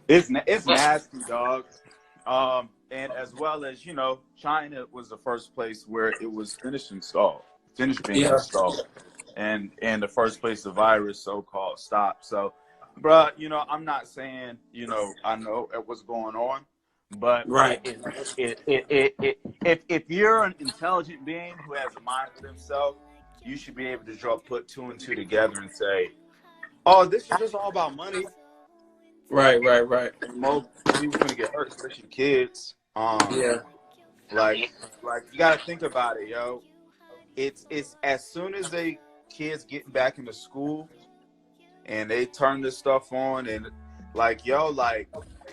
It's nasty, dog. And as well as, China was the first place where it was finished being installed. And the first place the virus so-called stopped. So, bruh, I'm not saying, I know what's going on, but right. If you're an intelligent being who has a mind for himself, you should be able to put two and two together and say, oh, this is just all about money. Right. Most people gonna get hurt, especially kids. Yeah. Like you gotta think about it, yo. It's as soon as kids getting back into school and they turn this stuff on and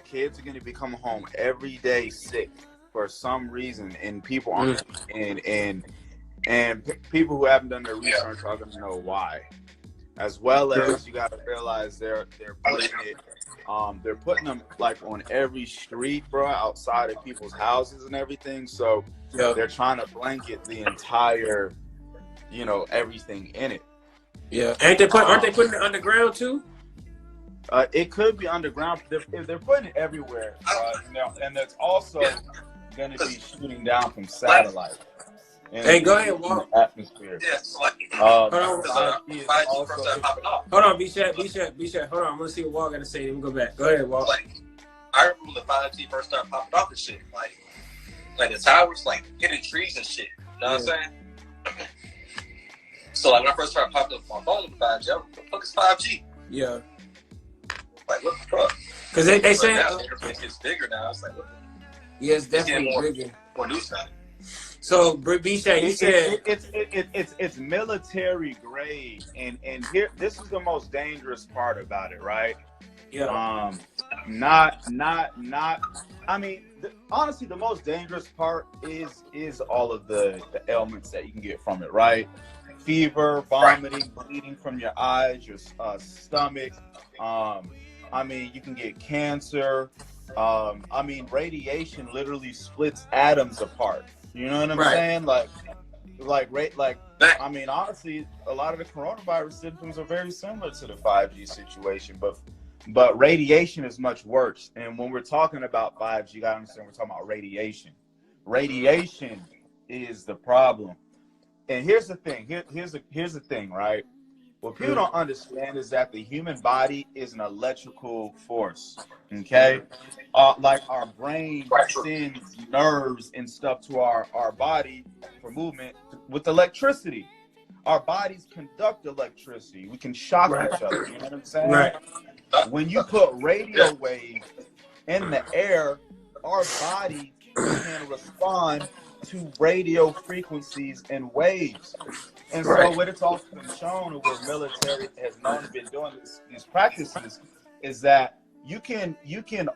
kids are gonna be coming home every day sick for some reason, and people aren't and people who haven't done their research are gonna know why. As well as you gotta realize they're putting them like on every street, bro, outside of people's houses and everything. So they're trying to blanket the entire, everything in it. Yeah, aren't they putting it underground too? It could be underground. They're putting it everywhere, and it's also going to be shooting down from satellite. Hey, go ahead, Walt. Atmosphere. Yes, like, hold on, B-Chat. Hold on, I want to see what Walt got to say. Then we go back. Go ahead, Walt. Like, I remember when the 5G first started popping off and shit. Like the towers, like hitting trees and shit. You know what I'm saying? So like when I first started popping up my phone with 5G, I was like, what the fuck is 5G? Yeah. Like, what the fuck? Because they say now the interface gets bigger now. It's like, what the yeah, it's definitely bigger. More news now. So, B-Shay, you said it's military grade, and here this is the most dangerous part about it, right? Yeah. I mean, honestly, the most dangerous part is all of the ailments that you can get from it, right? Fever, vomiting, bleeding from your eyes, your stomach. I mean, you can get cancer. I mean, radiation literally splits atoms apart. You know what I'm saying? I mean, honestly, a lot of the coronavirus symptoms are very similar to the 5G situation, but radiation is much worse. And when we're talking about 5G, you gotta understand we're talking about radiation. Radiation is the problem. And here's the thing. Here's the thing, right? What people don't understand is that the human body is an electrical force, okay? Like our brain sends nerves and stuff to our body for movement with electricity. Our bodies conduct electricity. We can shock each other, you know what I'm saying? Right. When you put radio waves in the air, our body can respond to radio frequencies and waves. And so what it's also been shown, and what military has known been doing these practices, is that you can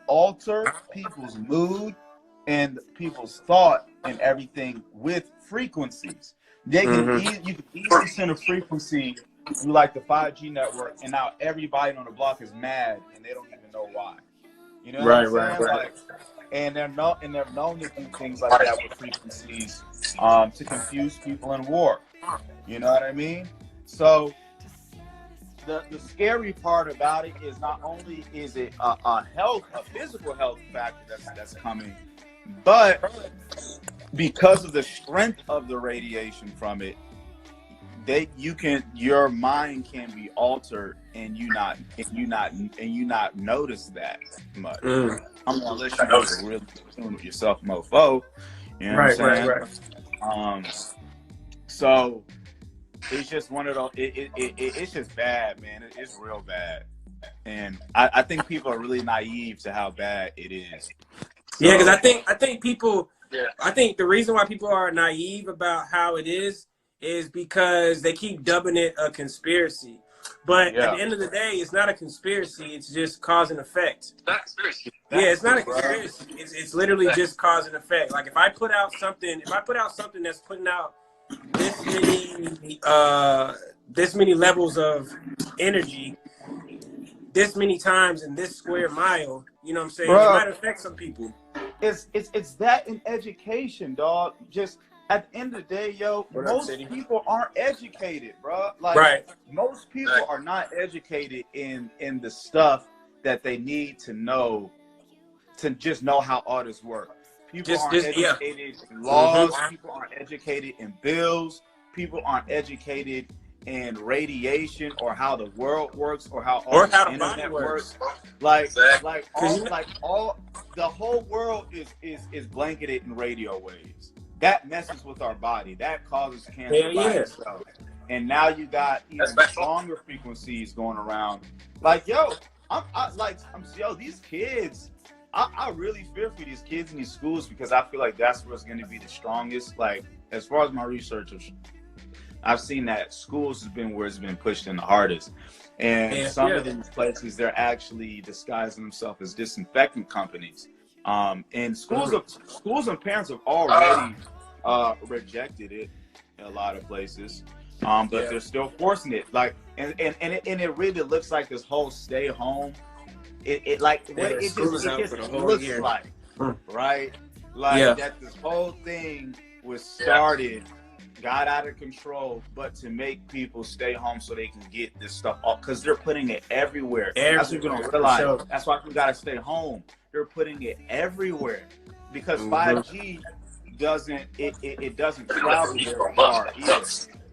alter people's mood and people's thought and everything with frequencies. They can you can easily send a frequency through like the 5G network, and now everybody on the block is mad and they don't even know why. You know what I'm saying? Like, and they're known to do things like that with frequencies to confuse people in war. You know what I mean? So the scary part about it is not only is it a physical health factor that's coming, but because of the strength of the radiation from it, your mind can be altered and you not notice that much. Unless you know to really tune with yourself, mofo. You know what I'm saying? So it's just one of those. It's just bad, man. It's real bad, and I think people are really naive to how bad it is. So, yeah, because I think people. Yeah. I think the reason why people are naive about how it is because they keep dubbing it a conspiracy. But at the end of the day, it's not a conspiracy. It's just cause and effect. It's not a conspiracy. Yeah, it's not a conspiracy. It's literally just cause and effect. Like if I put out something that's putting out this many levels of energy, this many times in this square mile, you know what I'm saying? Bro, it might affect some people. It's that in education, dog. Just at the end of the day, most people aren't educated, bro. Like most people are not educated in the stuff that they need to know to just know how all this works. People aren't educated in laws. People aren't educated in bills. People aren't educated in radiation or how the world works or how all the internet works. Like the whole world is blanketed in radio waves. That messes with our body. That causes cancer by itself. And now you got even stronger frequencies going around. Like, these kids. I really fear for these kids in these schools because I feel like that's where it's going to be the strongest. Like, as far as my research, I've seen that schools has been where it's been pushed in the hardest. And some of these places, they're actually disguising themselves as disinfectant companies. And schools and parents have already rejected it in a lot of places. But they're still forcing it. Like, and it really looks like this whole stay home. It just looks like, right? Like that this whole thing was started, got out of control, but to make people stay home so they can get this stuff off, because they're putting it everywhere. That's what you're gonna realize. Sure. That's why we gotta stay home. They're putting it everywhere because 5G doesn't travel very far either.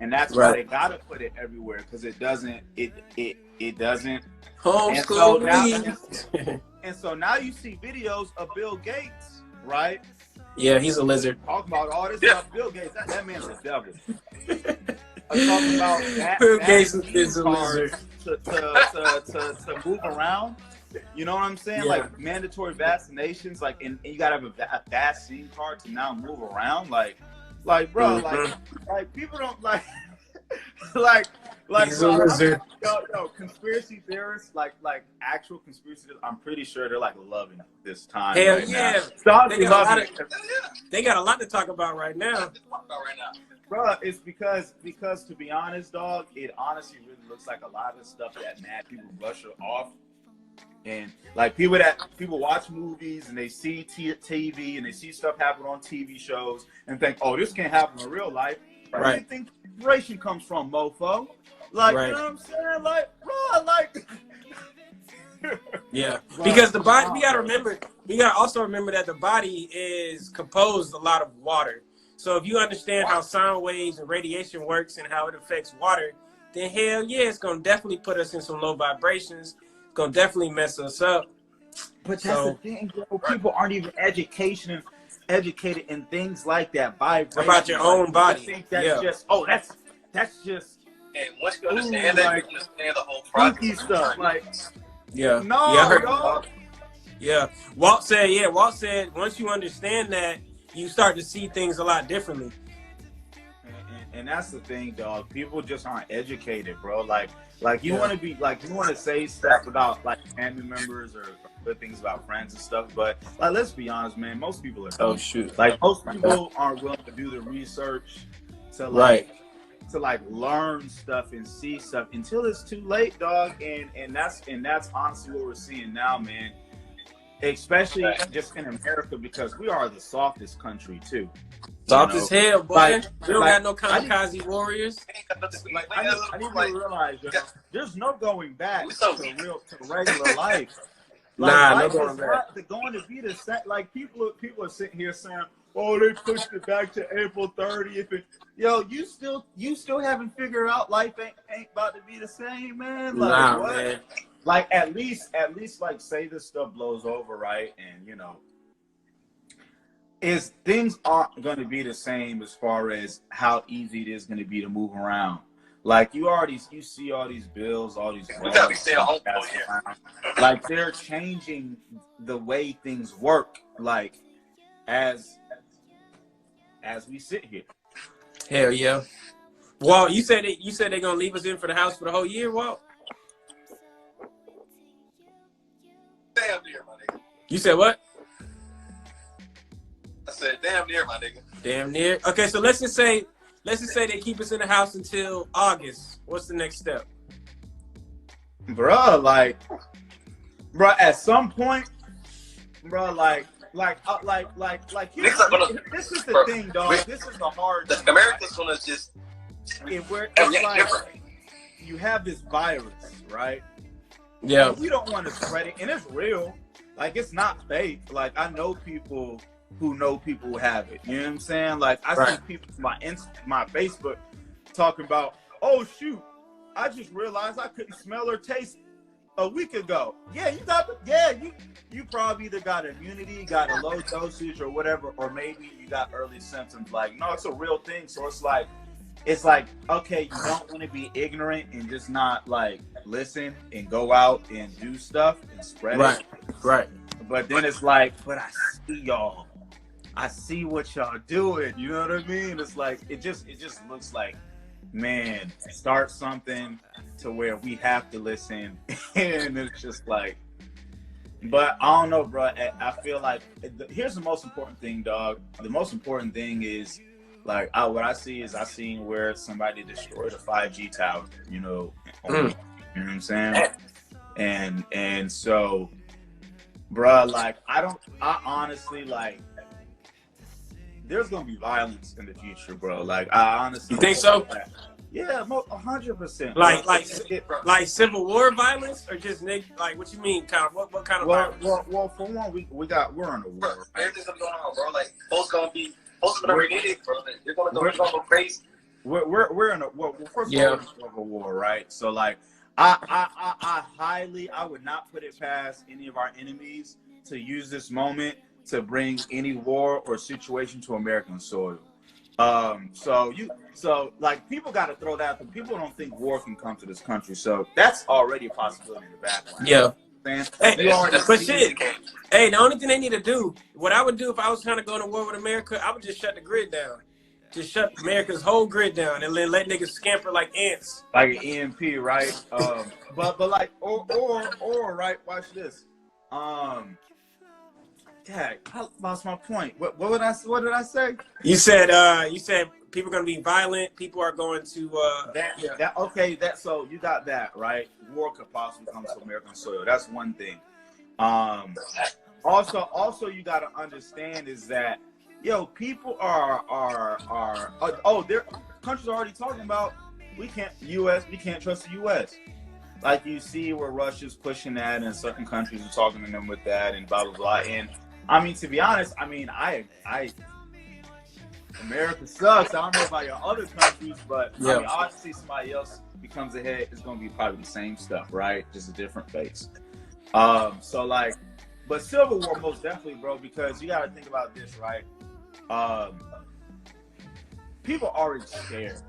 And that's why they gotta put it everywhere, because it doesn't homeschool. And so now you see videos of Bill Gates, right? Yeah, he's a lizard. Talking about all this stuff. Bill Gates, that man's a devil. Talking about Bill Gates is a lizard. To move around. You know what I'm saying? Yeah. Like mandatory vaccinations, like, and you gotta have a vaccine card to now move around. Like, bro, like people don't like he's a lizard. Yo, conspiracy theorists, like actual conspiracy theorists, I'm pretty sure they're like loving this time. Hell right yeah. Now. They got a lot to talk about right now. Bro, it's because to be honest, dog, it honestly really looks like a lot of stuff that mad people brush off. And like people watch movies and they see TV and they see stuff happen on TV shows and think, oh, this can't happen in real life. Where do you think inspiration comes from, mofo? Like, you know what I'm saying? Like, bro, like. Yeah, because the body, we gotta also remember that the body is composed a lot of water. So if you understand how sound waves and radiation works and how it affects water, then hell yeah, it's gonna definitely put us in some low vibrations. It's gonna definitely mess us up. But that's the thing, bro. People aren't even educated in things like that. Vibration about your own body. I think that's just that's just. And once you understand that, you understand the whole process. Stuff like. Yeah. No, I heard dog. Yeah. Walt said once you understand that, you start to see things a lot differently. And that's the thing, dog. People just aren't educated, bro. Like you want to say stuff about like family members or good things about friends and stuff, but like let's be honest, man. Most people are dumb. Oh shoot. Like most people aren't willing to do the research to to learn stuff and see stuff until it's too late, dog. And that's honestly what we're seeing now, man. Especially just in America, because we are the softest country too. Soft as hell, boy. We don't got no kamikaze warriors. I didn't realize there's no going back to regular life. No going back. They're going to be the same. Like people are sitting here saying, "Oh, they pushed it back to April 30th." You still haven't figured out life ain't about to be the same, man. Like what? Man. Like at least like say this stuff blows over, right? And things aren't going to be the same as far as how easy it is going to be to move around. Like you see all these bills, all these laws, like they're changing the way things work. Like as we sit here. Hell yeah. Walt, you said they're gonna leave us in for the house for the whole year, Walt? Damn near, my nigga. You said what? I said damn near, my nigga. Damn near. Okay, so let's just say they keep us in the house until August. What's the next step? Bruh, at some point, bruh, this is the thing, dog. This is the hard thing. America's gonna just you have this virus, right? Yeah. And we don't want to spread it, and it's real. Like, it's not fake. Like, I know people who know people who have it. You know what I'm saying? Like, I see people from my Facebook talking about, oh shoot, I just realized I couldn't smell or taste a week ago. Yeah, you probably either got immunity, got a low dosage or whatever, or maybe you got early symptoms. Like, no, it's a real thing. So it's like, okay, you don't want to be ignorant and just not like listen and go out and do stuff and spread it. Right. But then it's like, but I see y'all. I see what y'all doing. You know what I mean? It's like, it just looks like, man, start something to where we have to listen. And it's just like, but I don't know, bro. I feel like here's the most important thing, dog. The most important thing is, like, what I see is I seen where somebody destroyed a 5G tower, you know, you know what I'm saying? And so, bro, like, I honestly, like, there's gonna be violence in the future, bro. Like, I honestly, you think so? Yeah, 100%. Like civil war violence, or just like what you mean? Kind of what kind of violence? Well, for one, we're in a war. Everything's going on, bro. Like, folks gonna read it, bro. You're gonna go crazy. We're in a first of all, we're in a war, right? So, like, I would not put it past any of our enemies to use this moment to bring any war or situation to American soil. So like, people got to throw that. People don't think war can come to this country, so that's already a possibility in the background. Yeah. But shit. Hey, the only thing they need to do, what I would do if I was trying to go to war with America, I would just shut the grid down. Just shut America's whole grid down and then let niggas scamper like ants. Like an EMP, right? But like, or right, watch this. Dad, I lost my point. What did I say? You said people are gonna be violent. People are going to so you got that right. War could possibly come to American soil. That's one thing. Also you got to understand is that people their countries are already talking about we can't trust the U.S. Like, you see where Russia's pushing that, and certain countries are talking to them with that, and blah blah blah. And I mean, to be honest, I mean, America sucks. I don't know about your other countries, but I mean, obviously somebody else becomes ahead, it's gonna be probably the same stuff, right? Just a different face. So like, but Civil War most definitely, bro, because you gotta think about this, right? People are already scared.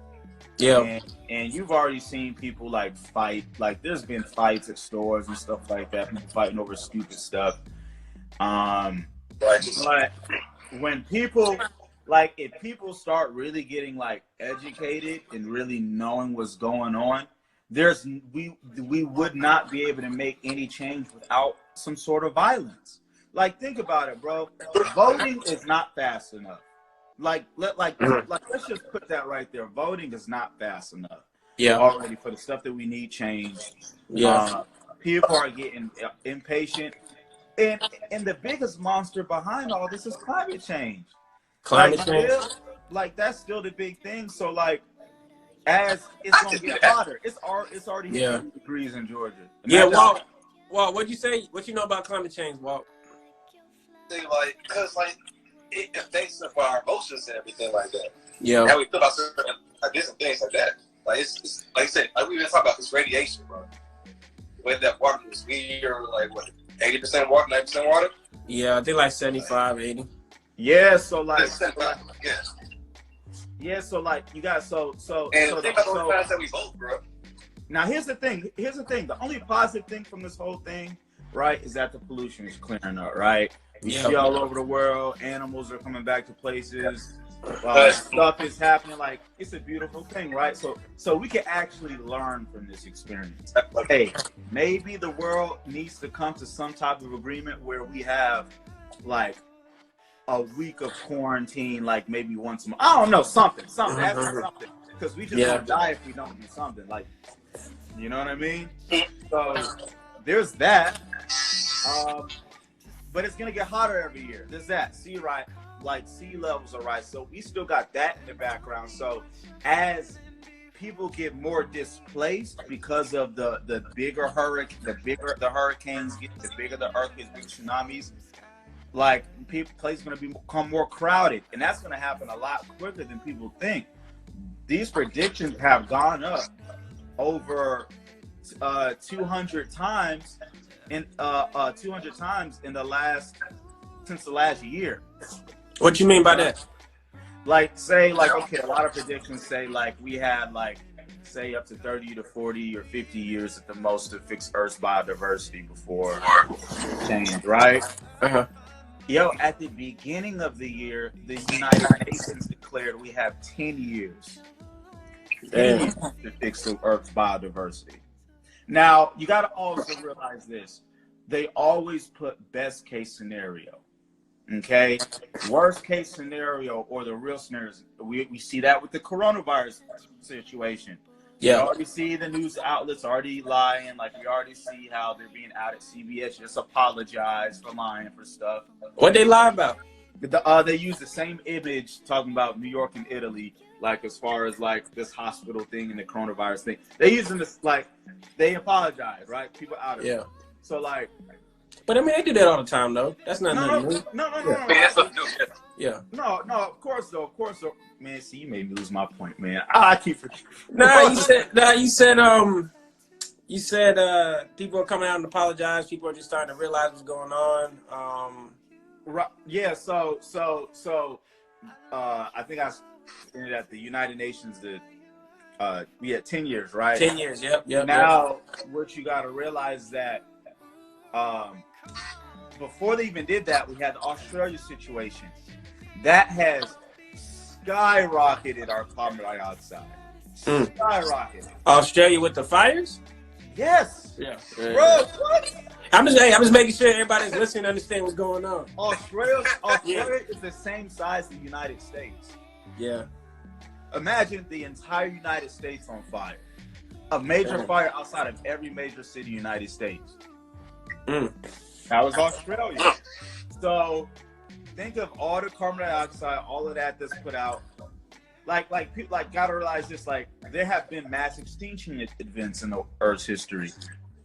Yeah. And you've already seen people like fight. Like, there's been fights at stores and stuff like that. People fighting over stupid stuff. But when people, like, if people start really getting like educated and really knowing what's going on, we would not be able to make any change without some sort of violence. Like, think about it, bro. Voting is not fast enough. Like let's just put that right there. Voting is not fast enough. Yeah. Already for the stuff that we need changed. Yeah. People are getting impatient. And the biggest monster behind all this is climate change. Climate change. Like, that's still the big thing. So, like, as it's gonna get hotter, it's already 50 degrees in Georgia. Walt, what'd you say? What you know about climate change, Walt? Like, because like it affects our emotions and everything like that. Yeah. How we feel about certain different things like that. Like, it's like I said, like we've been talking about this radiation, bro. When that water was, we are like what, 80% water, 90% water. Yeah, I think like 75, 80. Yeah, so like, yeah. So like, you got so. And think about those times that we vote, bro. Now here's the thing. The only positive thing from this whole thing, right, is that the pollution is clearing up, right? We see all over the world, animals are coming back to places. Stuff is happening. Like, it's a beautiful thing, right? So we can actually learn from this experience. Hey, maybe the world needs to come to some type of agreement where we have like a week of quarantine, like maybe once a month. I don't know, something. That's something. Because we just gonna die if we don't do something. Like, you know what I mean? So there's that. But it's gonna get hotter every year. There's that. Sea levels are rise. So we still got that in the background. So as people get more displaced because of the bigger hurricane, the bigger the hurricanes get, the bigger the earthquakes, big tsunamis. Like places going to become more crowded, and that's going to happen a lot quicker than people think. These predictions have gone up over 200 times in 200 times in since the last year. What you mean by that? Like, say, like, okay, a lot of predictions say, like, we had, like, say up to 30 to 40 or 50 years at the most to fix Earth's biodiversity before change, right? Uh-huh. Yo, at the beginning of the year, the United Nations declared we have 10 years. 10 years to fix the Earth's biodiversity. Now, you got to also realize this. They always put best case scenario. Okay, worst case scenario or the real scenarios. We see that with the coronavirus situation. Yeah, we already see the news outlets already lying. Like, we already see how they're being out at CBS. Just apologize for lying for stuff. What they lie about? They use the same image talking about New York and Italy, like as far as like this hospital thing and the coronavirus thing. They using this like they apologize, right? People out of it. So like. But I mean, they do that all the time, though. That's not nothing new. No. Yeah. No, of course, though. Man, see, you made me lose my point, man. I keep forgetting. You said people are coming out and apologize. People are just starting to realize what's going on. Right. Yeah. So, I think I stated at the United Nations that we had 10 years, right? 10 years. Yep. Now, what you got to realize that. Before they even did that, we had the Australia situation. That has skyrocketed our carbon dioxide. Skyrocketed. Australia with the fires? Yes. Yeah. Bro, what? I'm just making sure everybody's listening to understand what's going on. Australia is the same size as the United States. Yeah. Imagine the entire United States on fire. A major fire outside of every major city in the United States. That was Australia. So think of all the carbon dioxide, all of that that's put out. Like people gotta realize this. Like, there have been mass extinction events in the Earth's history,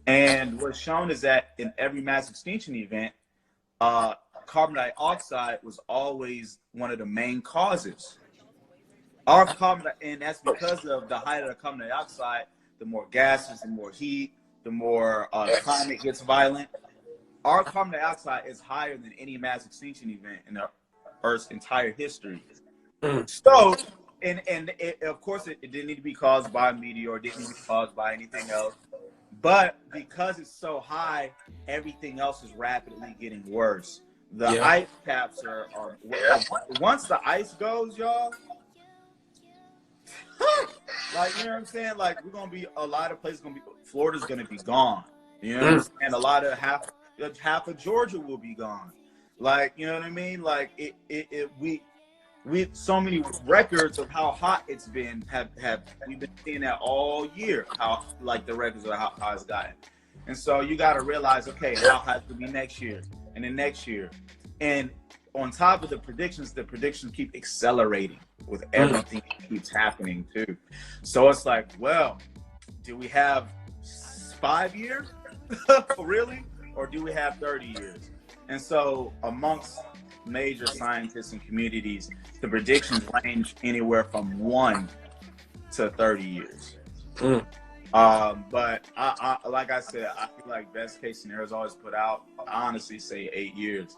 and what's shown is that in every mass extinction event, carbon dioxide was always one of the main causes. And that's because of the height of the carbon dioxide. The more gases, the more heat. The more climate gets violent, our carbon dioxide is higher than any mass extinction event in the Earth's entire history. So, of course, it didn't need to be caused by a meteor, it didn't need to be caused by anything else. But because it's so high, everything else is rapidly getting worse. The ice caps are once the ice goes, y'all. Like, you know what I'm saying? Like, we're gonna be a lot of places Florida's gonna be gone. You know what I'm saying? A lot of half of Georgia will be gone. Like, you know what I mean? Like, we so many records of how hot it's been we've been seeing that all year. How, like, the records of how hot it's gotten. And so you got to realize, okay, how hot it will be next year and then next year. And on top of the predictions keep accelerating with everything that keeps happening too. So it's like, well, do we have 5 years? Really? Or do we have 30 years? And so amongst major scientists and communities, the predictions range anywhere from 1 to 30 years. But I like I said, I feel like best case scenario is always put out. I honestly say 8 years.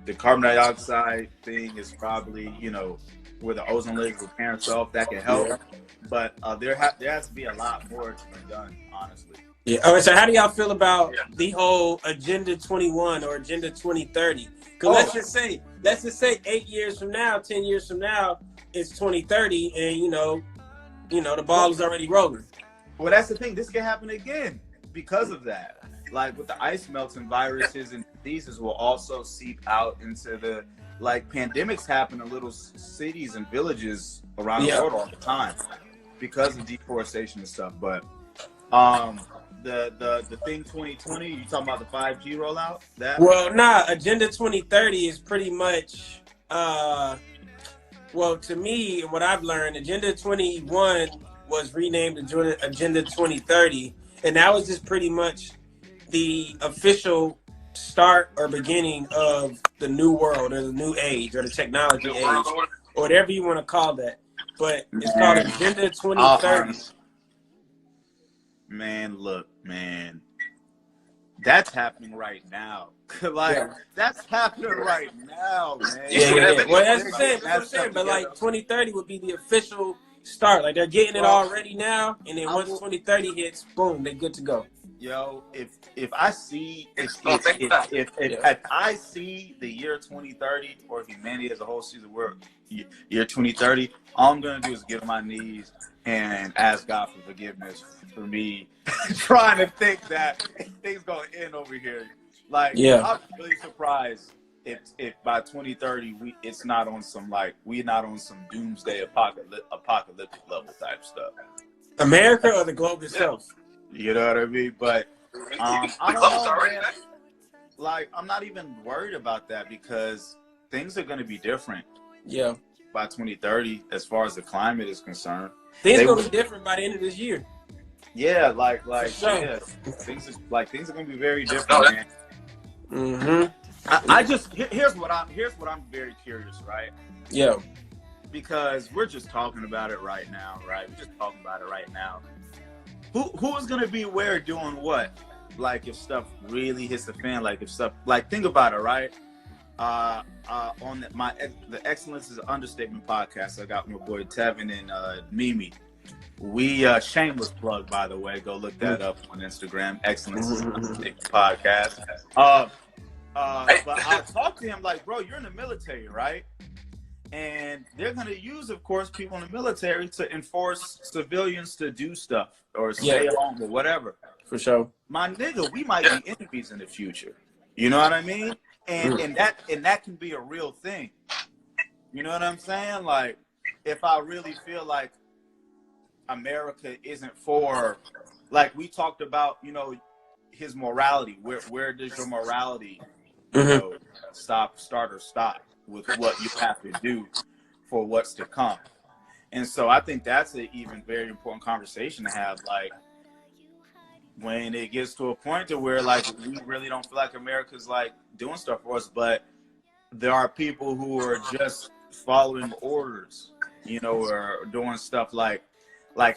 The carbon dioxide thing is probably, you know, where the ozone layer is repairing itself, that can help. But there has to be a lot more to be done, honestly. Yeah. All right. So how do y'all feel about the whole Agenda 21 or Agenda 2030? Because let's just say 8 years from now, 10 years from now, it's 2030, and you know the ball is already rolling. Well, that's the thing. This can happen again because of that. Like, with the ice melting, viruses and diseases will also seep out into the, like, pandemics happen in little cities and villages around the world all the time because of deforestation and stuff. But the thing 2020, you talking about the 5G rollout? That? Well, nah, Agenda 2030 is pretty much Well, to me, what I've learned, Agenda 21 was renamed Agenda 2030, and that was just pretty much the official start or beginning of the new world or the new age or the technology age or whatever you want to call that. But it's called Agenda 2030. Man, look, man, that's happening right now. That's happening right now, man. Yeah. Well, that's what I'm saying. But like 2030 would be the official start. Like they're getting it already now, and then once 2030 hits, boom, they're good to go. Yo, if I see if I see the year 2030 or humanity as a whole sees the world year 2030, all I'm gonna do is get on my knees and ask God for forgiveness for me trying to think that things gonna end over here. Like, I'm really surprised if by 2030 it's not on some we're not on some doomsday apocalyptic level type stuff. America or the globe itself. You know what I mean? But I don't know, man. Like, I'm not even worried about that because things are going to be different. Yeah. By 2030, as far as the climate is concerned, things are going to be different by the end of this year. Yeah, things are going to be very different, man. Mm-hmm. I just here's what I'm very curious, right? Yeah. Because we're just talking about it right now, right? We're just talking about it right now. Who is gonna be where doing what? Like if stuff really hits the fan, think about it, right? On the Excellence is an Understatement podcast, I got my boy Tevin and Mimi. We shameless plug, by the way. Go look that up on Instagram. Excellence is an Understatement podcast. But I talked to him like, bro, you're in the military, right? And they're going to use, of course, people in the military to enforce civilians to do stuff or stay home or whatever. For sure. My nigga, we might be enemies in the future. You know what I mean? And that can be a real thing. You know what I'm saying? Like, if I really feel like America isn't for, like we talked about, his morality. Where does your morality, start or stop with what you have to do for what's to come? And so I think that's an even very important conversation to have, like, when it gets to a point to where, like, we really don't feel like America's, like, doing stuff for us, but there are people who are just following orders, or doing stuff like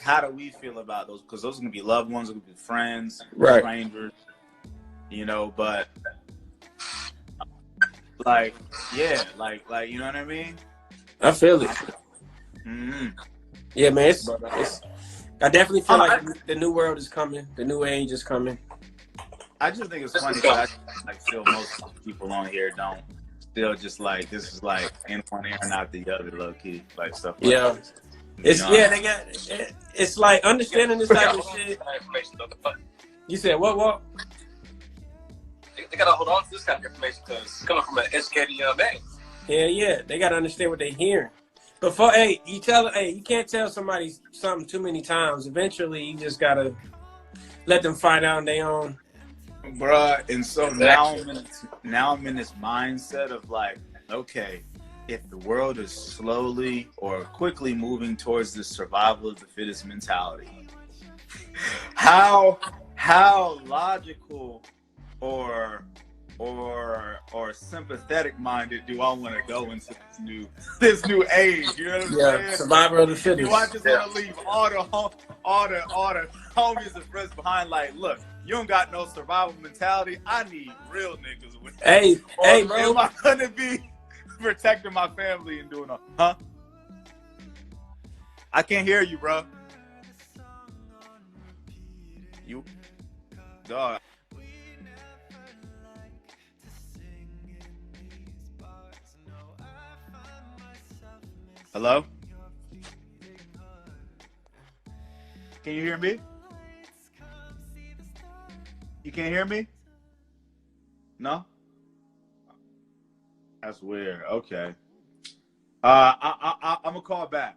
how do we feel about those? Because those are going to be loved ones, going to be friends, strangers, but like, you know what I mean? I feel it. Mm-hmm. Yeah, man. I definitely feel like the new world is coming. The new age is coming. I just think it's funny that I feel most people on here don't still just like, this is like in one ear and out the other, low key, like stuff like this. It's like understanding this type of shit. You said what? They gotta hold on to this kind of information because it's coming from an educated young man. Yeah, they gotta understand what they're hearing. But you can't tell somebody something too many times. Eventually, you just gotta let them find out on their own. Bruh, and so now I'm in this mindset of like, okay, if the world is slowly or quickly moving towards the survival of the fittest mentality, how logical or sympathetic minded do I want to go into this new age? You know what I'm saying? Survival of the fittest. Do I just want to leave all the homies and friends behind? Like, look, you don't got no survival mentality. I need real niggas with me. Hey, bro. Am I gonna be protecting my family and doing all? Huh? I can't hear you, bro. You, dog. Hello? Can you hear me? You can't hear me? No? That's weird. Okay. I'm gonna call back.